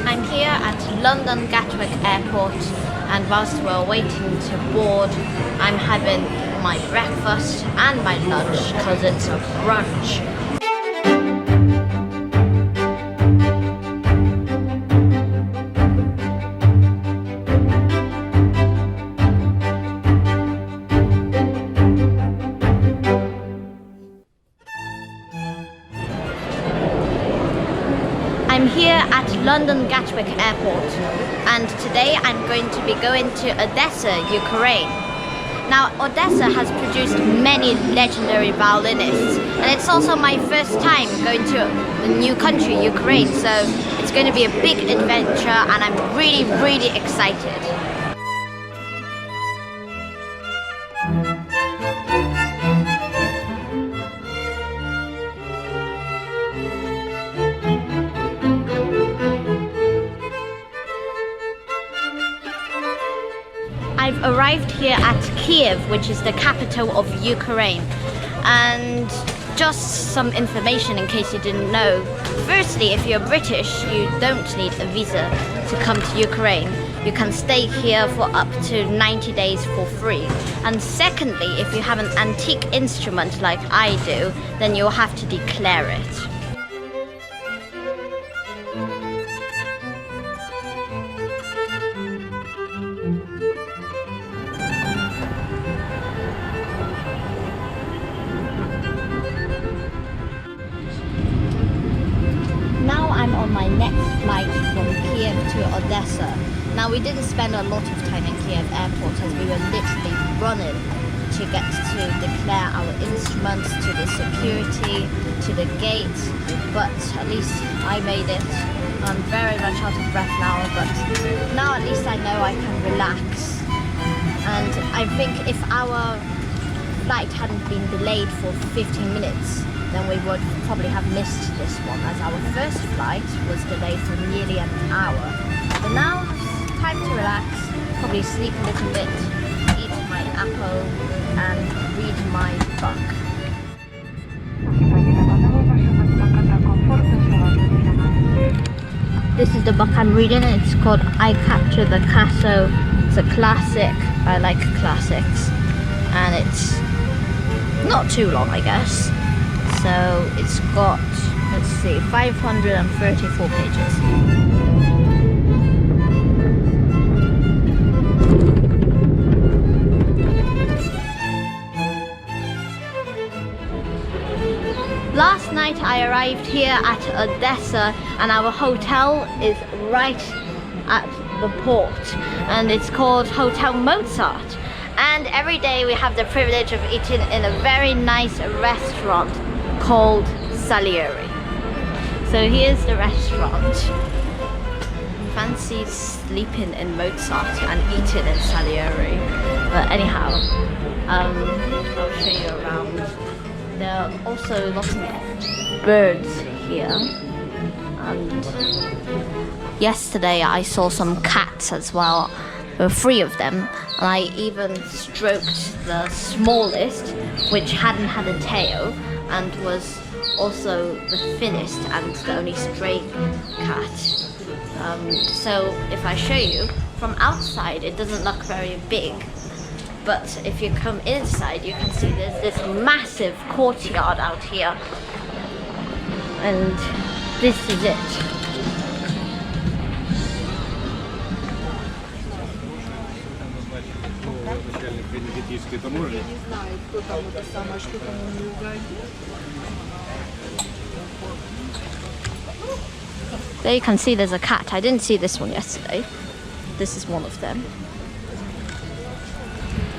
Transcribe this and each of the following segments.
I'm here at London Gatwick Airport, and whilst we're waiting to board, I'm having my breakfast and my lunch because it's a brunch. I'm here at London Gatwick Airport, and today I'm going to be going to Odesa, Ukraine. Now, Odesa has produced many legendary violinists, and it's also my first time going to a new country, Ukraine, so it's going to be a big adventure, and I'm really, really excited. I've arrived here at Kiev, which is the capital of Ukraine, and just some information in case you didn't know. Firstly, if you're British, you don't need a visa to come to Ukraine. You can stay here for up to 90 days for free. And secondly, if you have an antique instrument like I do, then you'll have to declare it. I'm on my next flight from Kiev to Odesa. Now, we didn't spend a lot of time in Kiev airport as we were literally running to get to declare our instruments, to the security, to the gate, but at least I made it. I'm very much out of breath now, but now at least I know I can relax. And I think if our flight hadn't been delayed for 15 minutes, then we would probably have missed this one, as our first flight was delayed for nearly an hour. But now it's time to relax, probably sleep a little bit, eat my apple and read my book. This is the book I'm reading. It's called I Capture the Castle. It's a classic. I like classics, and it's not too long, I guess. So it's got, let's see, 534 pages. Last night I arrived here at Odesa, and our hotel is right at the port, and it's called Hotel Mozart. And every day we have the privilege of eating in a very nice restaurant called Salieri. So here's the restaurant. Fancy sleeping in Mozart and eating in Salieri. But anyhow, I'll show you around. There are also lots of birds here. And yesterday I saw some cats as well. There were 3 of them, and I even stroked the smallest, which hadn't had a tail, and was also the thinnest and the only stray cat. So if I show you, from outside it doesn't look very big, but if you come inside you can see there's this massive courtyard out here, and this is it. There you can see there's a cat. I didn't see this one yesterday. This is one of them.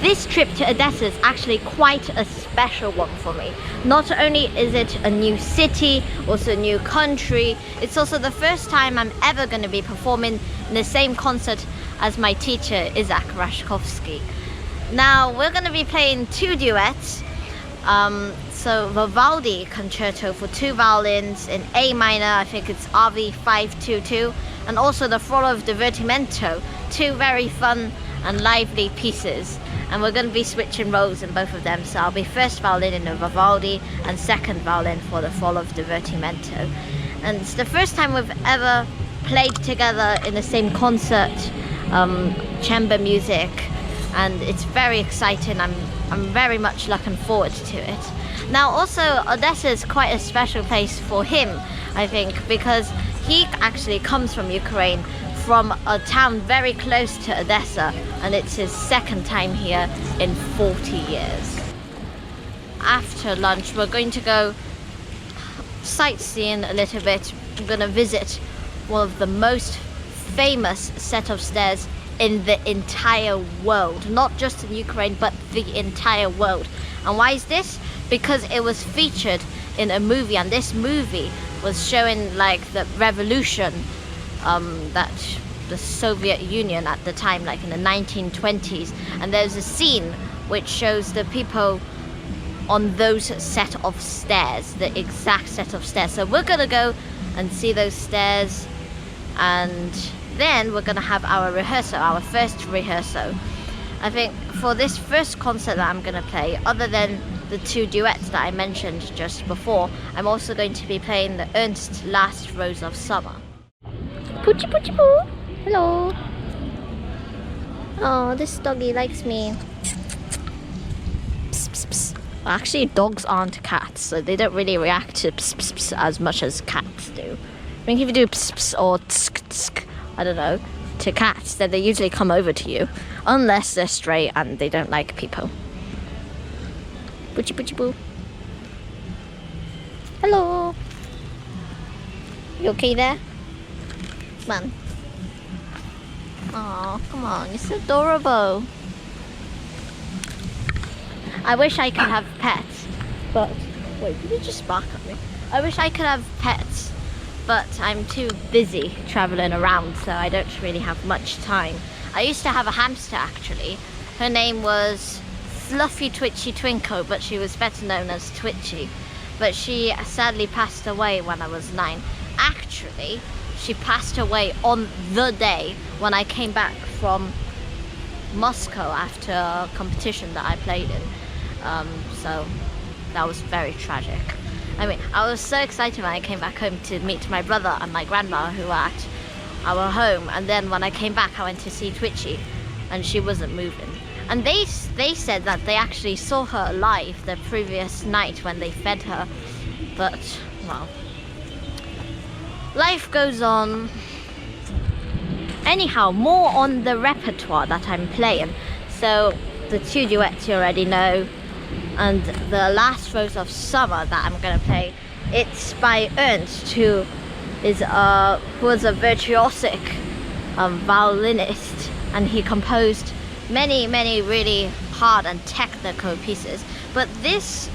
This trip to Odesa is actually quite a special one for me. Not only is it a new city, also a new country, it's also the first time I'm ever going to be performing in the same concert as my teacher, Isaac Rashkovsky. Now, we're going to be playing 2 duets. So Vivaldi Concerto for 2 violins in A minor, I think it's RV 522, and also the Frollo of Divertimento, 2 very fun and lively pieces. and we're going to be switching roles in both of them. So I'll be first violin in the Vivaldi and second violin for the Fall of Divertimento. And it's the first time we've ever played together in the same concert, chamber music, and it's very exciting. I'm very much looking forward to it. Now also, Odesa is quite a special place for him, I think, because he actually comes from Ukraine, from a town very close to Odesa, and it's his second time here in 40 years. After lunch, we're going to go sightseeing a little bit. I'm going to visit one of the most famous set of stairs in the entire world, not just in Ukraine, but the entire world. And why is this? Because it was featured in a movie, and this movie was showing like the revolution that the Soviet Union at the time, like in the 1920s, and there's a scene which shows the people on those set of stairs, the exact set of stairs. So we're gonna go and see those stairs, and then we're gonna have our rehearsal, our first rehearsal. I think for this first concert that I'm gonna play, other than the two duets that I mentioned just before, I'm also going to be playing the Ernst Last Rose of Summer. Poochie poochie poo! Hello! Oh, this doggy likes me. Psst, psst, psst. Well, actually, dogs aren't cats, so they don't really react to psst, psst, psst as much as cats do. I think if you do psst, psst or tsk, tsk, I don't know, to cats, then they usually come over to you, unless they're stray and they don't like people. Poochie poochie poo. Hello. You okay there? Come on. Oh, come on, you're so adorable. I wish I could have pets, but wait, did you just bark at me? I wish I could have pets, but I'm too busy traveling around, so I don't really have much time. I used to have a hamster actually. Her name was Fluffy Twitchy Twinkle, but she was better known as Twitchy. But she sadly passed away when I was 9. Actually, she passed away on the day when I came back from Moscow after a competition that I played in. So that was very tragic. I mean, I was so excited when I came back home to meet my brother and my grandma who were at our home, and then when I came back I went to see Twitchy and she wasn't moving. And they said that they actually saw her alive the previous night when they fed her, but well, life goes on. Anyhow, more on the repertoire that I'm playing. So the two duets you already know, and the Last Rose of Summer that I'm gonna play, it's by Ernst, who was a virtuosic violinist, and he composed many really hard and technical pieces. But this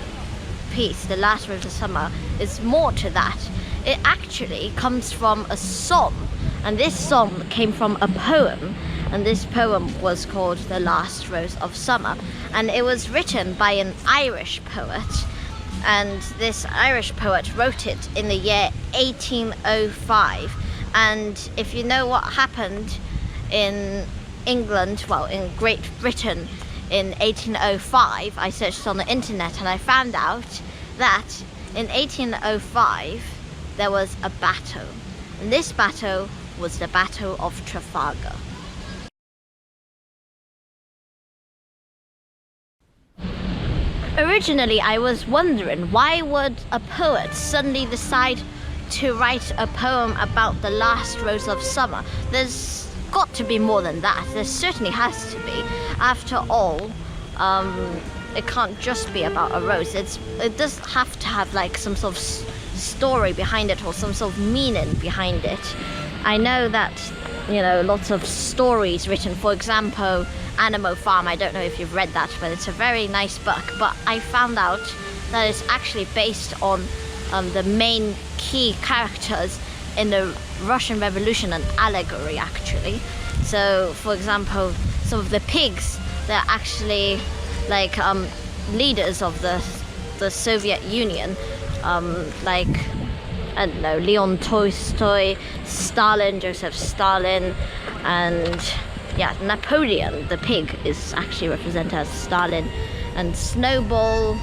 piece, the Last Rose of Summer, is more to that. It actually comes from a song, and this song came from a poem, and this poem was called The Last Rose of Summer, and it was written by an Irish poet, and this Irish poet wrote it in the year 1805. And if you know what happened in England, well, in Great Britain in 1805, I searched on the internet and I found out that in 1805 there was a battle, and this battle was the Battle of Trafalgar. Originally I was wondering, why would a poet suddenly decide to write a poem about the Last Rose of Summer? There's got to be more than that. There certainly has to be. After all, it can't just be about a rose. It does have to have like some sort of story behind it, or some sort of meaning behind it. I know that, you know, lots of stories written, for example, Animal Farm, I don't know if you've read that, but it's a very nice book. But I found out that it's actually based on the main key characters in the Russian Revolution, an allegory actually. So for example, some of the pigs, they're actually like leaders of the Soviet Union, like, I don't know, Leon Tolstoy, Stalin, Joseph Stalin, and yeah, Napoleon, the pig, is actually represented as Stalin, and Snowball,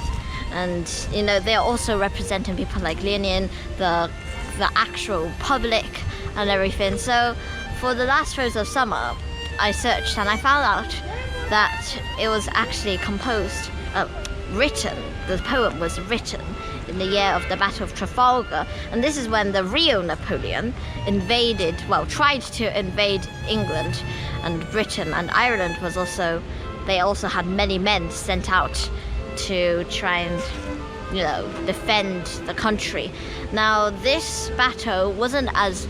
and you know, they're also representing people like Lenin, the actual public and everything. So for The Last Rose of Summer, I searched and I found out that it was actually written, the poem was written in the year of the Battle of Trafalgar, and this is when the real Napoleon tried to invade England, and Britain and Ireland they also had many men sent out to try and, you know, defend the country. Now this battle wasn't as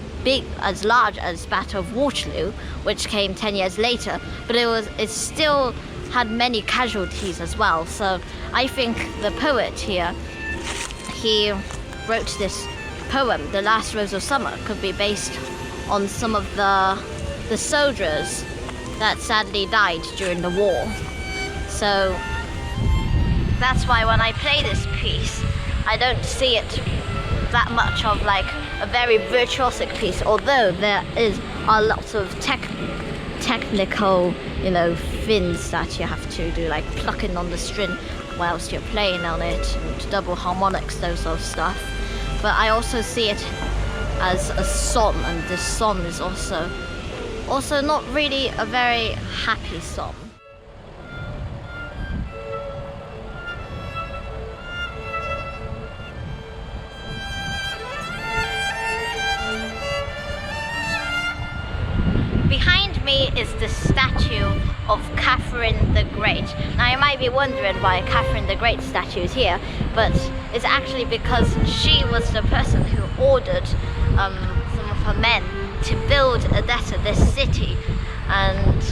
large as Battle of Waterloo, which came 10 years later, but it still had many casualties as well. So I think the poet here, he wrote this poem, The Last Rose of Summer, could be based on some of the soldiers that sadly died during the war. So that's why when I play this piece, I don't see it that much of like a very virtuosic piece, although there are lots of technical, you know, things that you have to do, like plucking on the string whilst you're playing on it, and double harmonics, those sort of stuff. But I also see it as a song, and this song is also not really a very happy song. Behind me is the statue of Catherine the Great. Now you might be wondering why Catherine the Great statue is here, but it's actually because she was the person who ordered some of her men to build Odessa, this city, and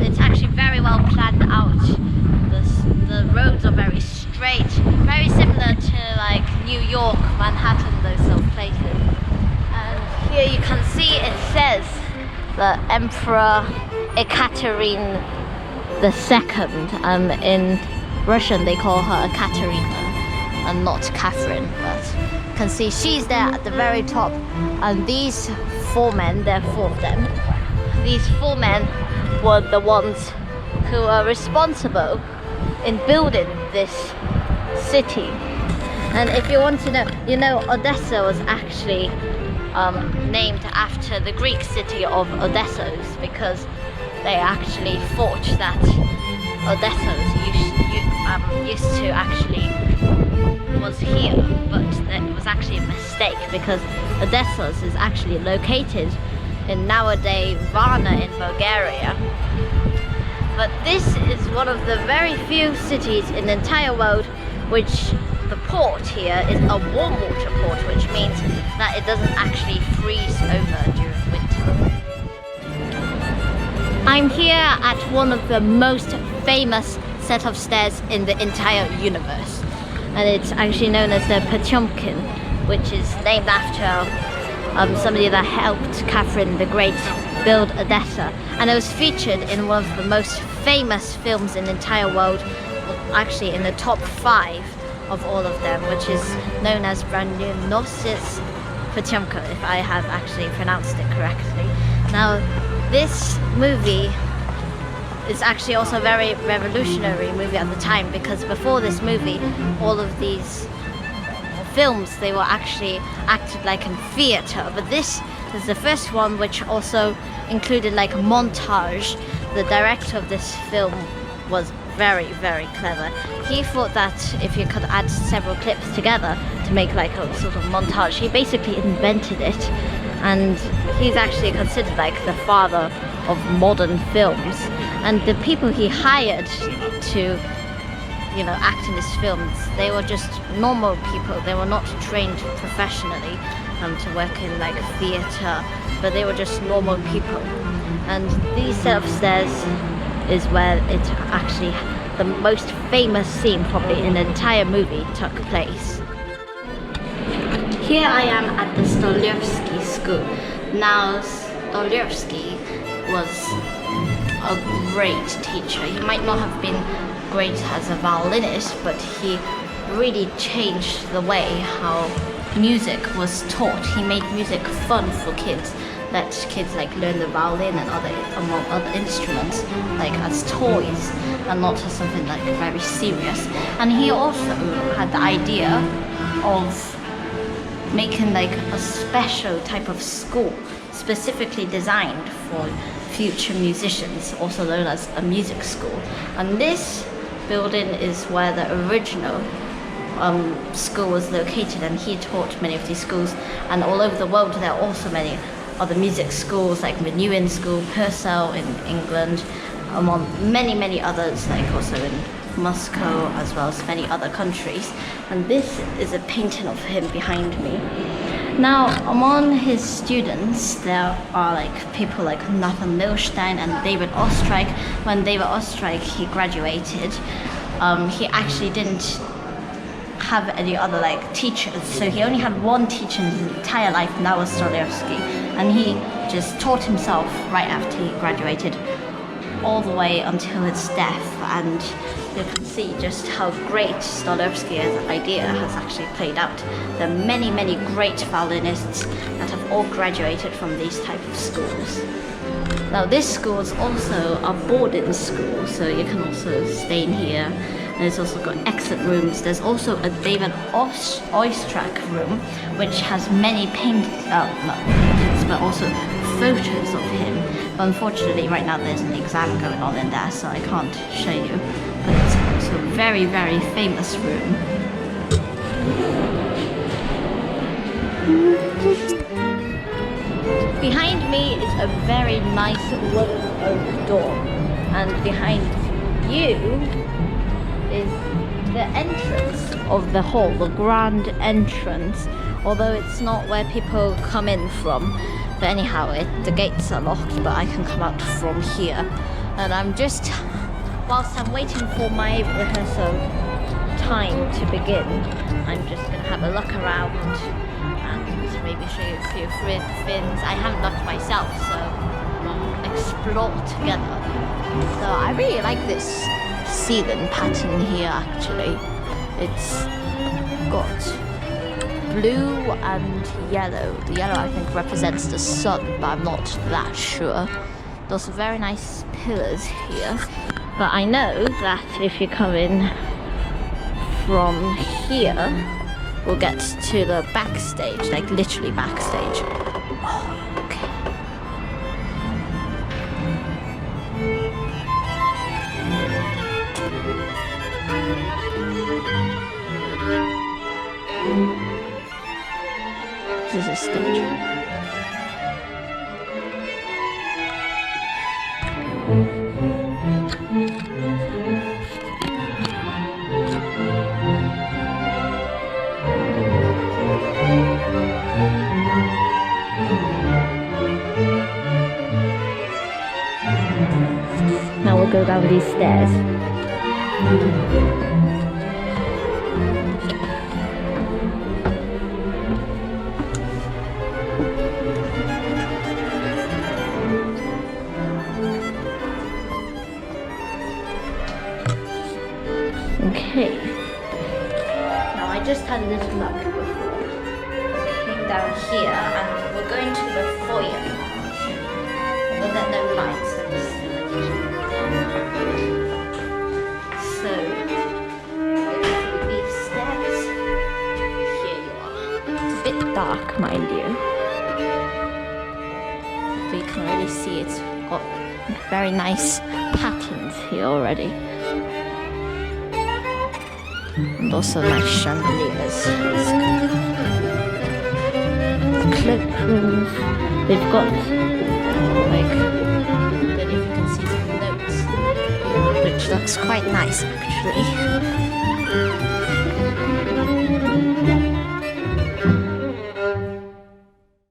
it's actually very well planned out. The roads are very straight, very similar to like New York, Manhattan, those sort of places. And here you can see it says the Emperor Ekaterine II, in Russian they call her Ekaterina and not Catherine, but you can see she's there at the very top, and these four men, there are four of them, these four men were the ones who are responsible in building this city. And if you want to know, you know, Odessa was actually named after the Greek city of Odessos, because they actually thought that Odessos used to actually was here, but it was actually a mistake, because Odessos is actually located in nowadays Varna in Bulgaria. But this is one of the very few cities in the entire world which the port here is a warm water port, which means that it doesn't actually freeze over during winter. I'm here at one of the most famous set of stairs in the entire universe, and it's actually known as the Potemkin, which is named after somebody that helped Catherine the Great build Odessa, and it was featured in one of the most famous films in the entire world, actually in the top 5 of all of them, which is known as Violinist Potemkin, if I have actually pronounced it correctly. Now, this movie is actually also a very revolutionary movie at the time, because before this movie, all of these films, they were actually acted like in theatre, but this is the first one which also included like a montage. The director of this film was very, very clever. He thought that if you could add several clips together to make like a sort of montage, he basically invented it, and he's actually considered like the father of modern films. And the people he hired to, you know, act in his films, they were just normal people. They were not trained professionally to work in like theatre, but they were just normal people. And these set of stairs is where it actually, the most famous scene probably in the entire movie took place. Here I am at the Stolyevsky School. Now, Stolyevsky was a great teacher. He might not have been great as a violinist, but he really changed the way how music was taught. He made music fun for kids. let kids like learn the violin and among other instruments like as toys and not as something like very serious. And he also had the idea of making like a special type of school specifically designed for future musicians, also known as a music school. And this building is where the original school was located, and he taught many of these schools. And all over the world there are also many other music schools like Menuhin School, Purcell in England, among many others, like also in Moscow, as well as many other countries. And this is a painting of him behind me. Now, among his students, there are like people like Nathan Milstein and David Oestreich. When David Oestreich he graduated, he actually didn't have any other like teachers, so he only had one teacher in his entire life, and that was Stolevsky, and he just taught himself right after he graduated all the way until his death. And you can see just how great Stolevsky's idea has actually played out. There are many great violinists that have all graduated from these type of schools. Now this school is also a boarding school, so you can also stay in here. And it's also got exit rooms. There's also a David Oistrakh room, which has many paintings, not paintings, but also photos of him. But unfortunately, right now there's an exam going on in there, so I can't show you. But it's also a very famous room. Behind me is a very nice wooden oak door, and behind you is the entrance of the hall, the grand entrance, although it's not where people come in from. But anyhow, the gates are locked, but I can come out from here. And I'm just, whilst I'm waiting for my rehearsal time to begin, I'm just gonna have a look around and maybe show you a few things I haven't looked myself, so we'll explore together. So I really like this ceiling pattern here actually. It's got blue and yellow. The yellow I think represents the sun, but I'm not that sure. There's some very nice pillars here. But I know that if you come in from here, we'll get to the backstage, like literally backstage. Oh, okay. This is a stage. Now we'll go down these stairs. Okay. Now I just had a little look before. Came down here and we're going to the foyer. But there are no lights. So these steps. Here you are. It's a bit dark, mind you. But you can really see it's got very nice patterns here already. And also nice chandeliers. Cloakrooms. They've got like, I don't know if you can see some notes, which looks quite nice actually.